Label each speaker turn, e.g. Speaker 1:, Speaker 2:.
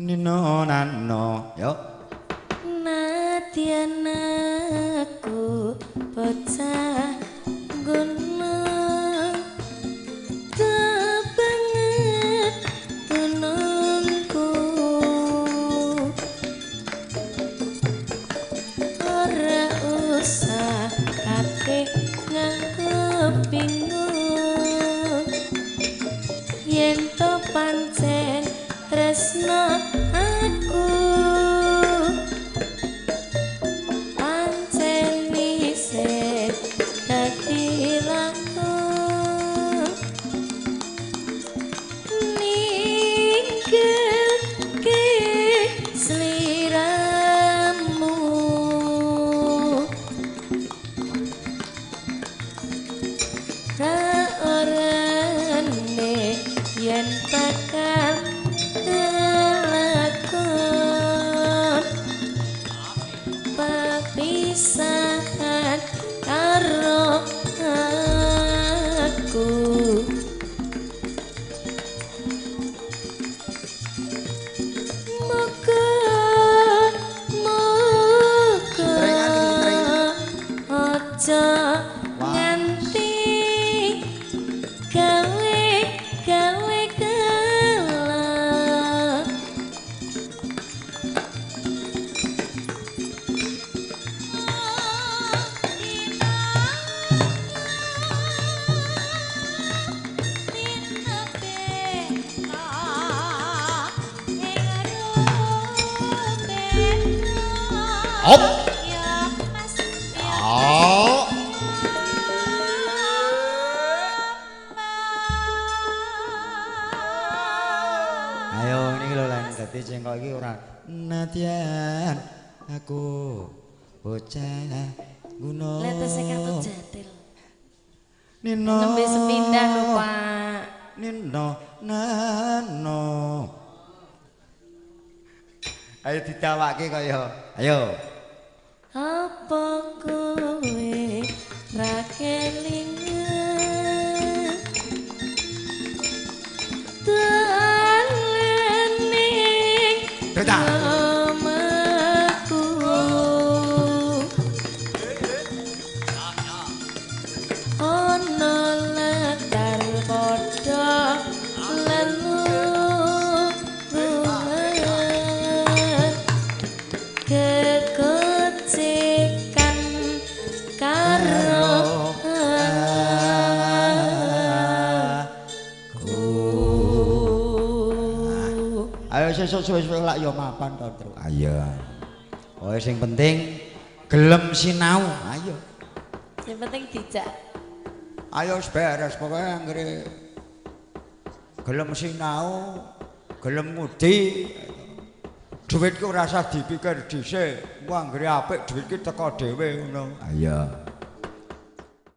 Speaker 1: Nino nano yo
Speaker 2: Nadyan aku bocah gunung tak banget tununku ora usah ate nganggo bingung yen to pancen tresno aku pancen isih dadi lakon ninggalke sliramu ra orane yen bakal lakon papisahan karo aku moga moga aja nganti gawe gawe kalah
Speaker 1: op oh ayo ini lho lan dadi cengkok iki ora Nadyan aku bocah gunung
Speaker 2: letese kartu jatil
Speaker 1: Nino
Speaker 2: nembe sepindah lho Pak
Speaker 1: Nino nano ayo ditawake kaya ayo
Speaker 2: apa kowe ra kelingan dalening namaku ono latar padha leluhur kekocikan karo aku
Speaker 1: ayo sesuk suwe-suwe lak yo mapan to terus ayo oh sing penting gelem sinau ayo
Speaker 2: yang penting dijak
Speaker 1: ayo wis beres pokoke anggere gelem sinau gelem ngudi duit ku ora usah dipikir dhisik engko anggere apik duit ki teko dhewe ngono ayo